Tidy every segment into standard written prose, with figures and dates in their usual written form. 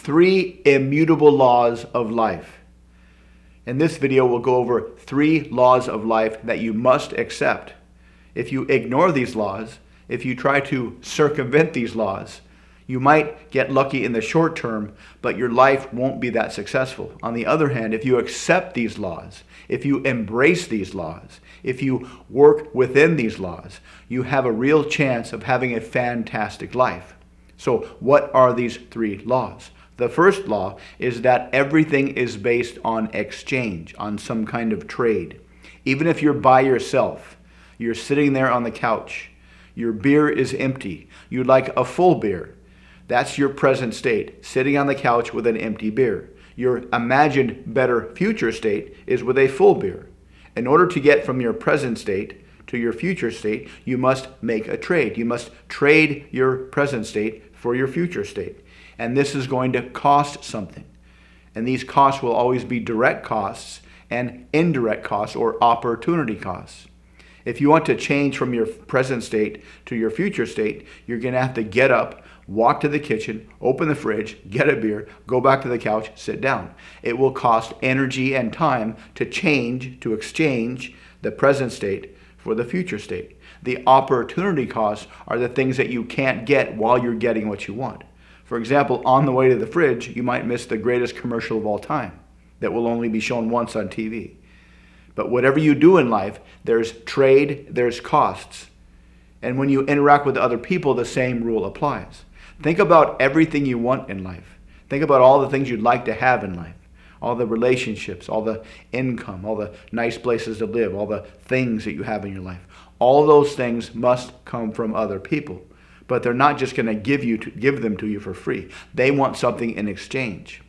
3 immutable laws of life. In this video, we'll go over 3 laws of life that you must accept. If you ignore these laws, if you try to circumvent these laws, you might get lucky in the short term, but your life won't be that successful. On the other hand, if you accept these laws, if you embrace these laws, if you work within these laws, you have a real chance of having a fantastic life. So what are these 3 laws? The first law is that everything is based on exchange, on some kind of trade. Even if you're by yourself, you're sitting there on the couch, your beer is empty, you'd like a full beer. That's your present state, sitting on the couch with an empty beer. Your imagined better future state is with a full beer. In order to get from your present state to your future state, you must make a trade. You must trade your present state for your future state. And this is going to cost something. And these costs will always be direct costs and indirect costs or opportunity costs. If you want to change from your present state to your future state, you're going to have to get up, walk to the kitchen, open the fridge, get a beer, go back to the couch, sit down. It will cost energy and time to change, to exchange the present state for the future state. The opportunity costs are the things that you can't get while you're getting what you want. For example, on the way to the fridge, you might miss the greatest commercial of all time that will only be shown once on TV. But whatever you do in life, there's trade, there's costs. And when you interact with other people, the same rule applies. Think about everything you want in life. Think about all the things you'd like to have in life. All the relationships, all the income, all the nice places to live, all the things that you have in your life. All those things must come from other people. But they're not just going to give them to you for free. They want something in exchange.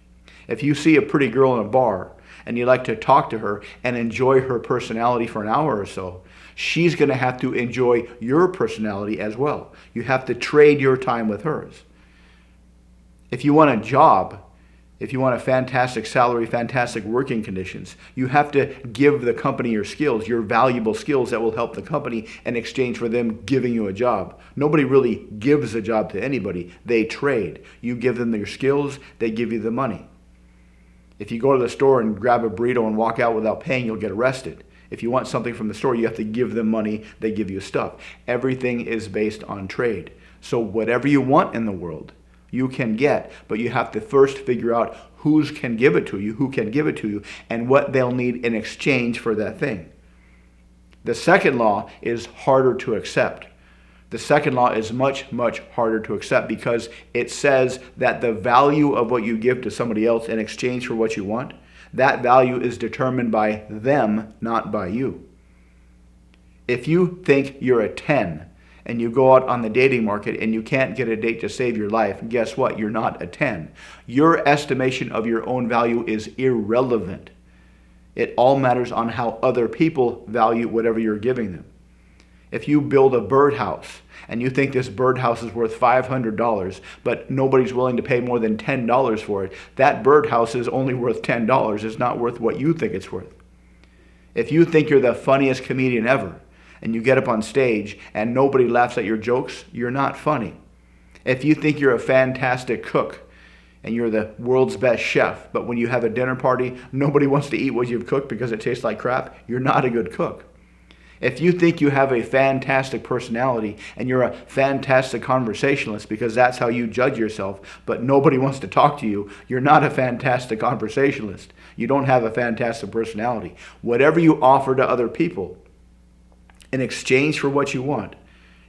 If you see a pretty girl in a bar and you like to talk to her and enjoy her personality for an hour or so, she's going to have to enjoy your personality as well. You have to trade your time with hers. If you want a job, if you want a fantastic salary, fantastic working conditions, you have to give the company your skills, your valuable skills that will help the company in exchange for them giving you a job. Nobody really gives a job to anybody. They trade. You give them your skills, they give you the money. If you go to the store and grab a burrito and walk out without paying, you'll get arrested. If you want something from the store, you have to give them money, they give you stuff. Everything is based on trade. So whatever you want in the world, you can get, but you have to first figure out who can give it to you, and what they'll need in exchange for that thing. The second law is harder to accept. The second law is much, much harder to accept because it says that the value of what you give to somebody else in exchange for what you want, that value is determined by them, not by you. If you think you're a 10 and you go out on the dating market and you can't get a date to save your life, guess what? You're not a 10. Your estimation of your own value is irrelevant. It all matters on how other people value whatever you're giving them. If you build a birdhouse and you think this birdhouse is worth $500, but nobody's willing to pay more than $10 for it, that birdhouse is only worth $10. It's not worth what you think it's worth. If you think you're the funniest comedian ever and you get up on stage and nobody laughs at your jokes, you're not funny. If you think you're a fantastic cook and you're the world's best chef, but when you have a dinner party, nobody wants to eat what you've cooked because it tastes like crap, you're not a good cook. If you think you have a fantastic personality and you're a fantastic conversationalist because that's how you judge yourself, but nobody wants to talk to you, you're not a fantastic conversationalist. You don't have a fantastic personality. Whatever you offer to other people in exchange for what you want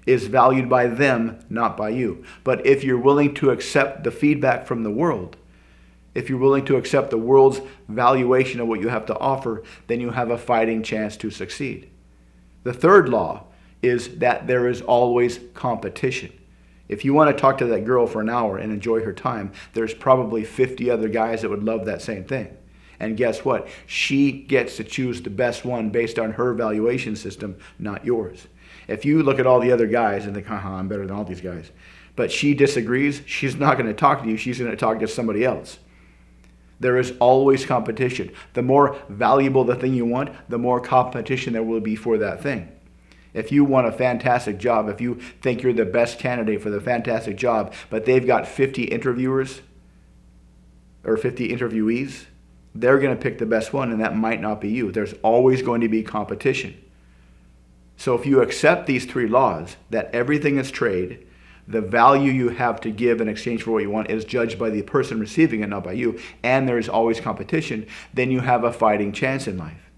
is valued by them, not by you. But if you're willing to accept the feedback from the world, if you're willing to accept the world's valuation of what you have to offer, then you have a fighting chance to succeed. The third law is that there is always competition. If you want to talk to that girl for an hour and enjoy her time, there's probably 50 other guys that would love that same thing. And guess what? She gets to choose the best one based on her valuation system, not yours. If you look at all the other guys and think, I'm better than all these guys, but she disagrees, she's not going to talk to you, she's going to talk to somebody else. There is always competition. The more valuable the thing you want, the more competition there will be for that thing. If you want a fantastic job, if you think you're the best candidate for the fantastic job, but they've got 50 interviewers, or 50 interviewees, they're going to pick the best one, and that might not be you. There's always going to be competition. So if you accept these 3 laws, that everything is trade, the value you have to give in exchange for what you want is judged by the person receiving it, not by you, and there is always competition, then you have a fighting chance in life.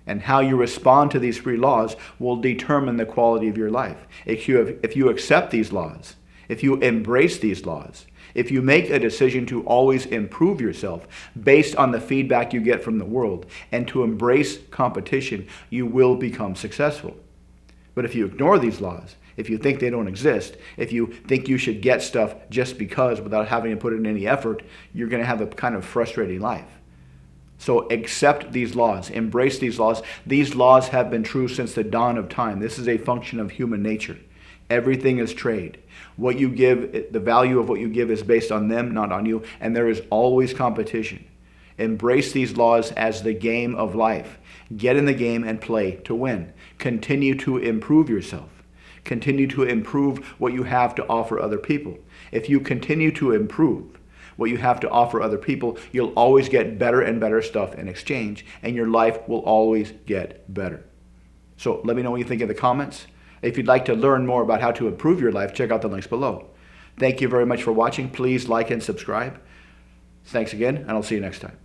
And how you respond to these 3 laws will determine the quality of your life. If you accept these laws, if you embrace these laws, if you make a decision to always improve yourself based on the feedback you get from the world and to embrace competition, you will become successful. But if you ignore these laws, if you think they don't exist, if you think you should get stuff just because without having to put in any effort, you're going to have a kind of frustrating life. So accept these laws, embrace these laws. These laws have been true since the dawn of time. This is a function of human nature. Everything is trade. What you give, the value of what you give is based on them, not on you, and there is always competition. Embrace these laws as the game of life. Get in the game and play to win. Continue to improve yourself. Continue to improve what you have to offer other people. If you continue to improve what you have to offer other people, you'll always get better and better stuff in exchange, and your life will always get better. So let me know what you think in the comments. If you'd like to learn more about how to improve your life, check out the links below. Thank you very much for watching. Please like and subscribe. Thanks again, and I'll see you next time.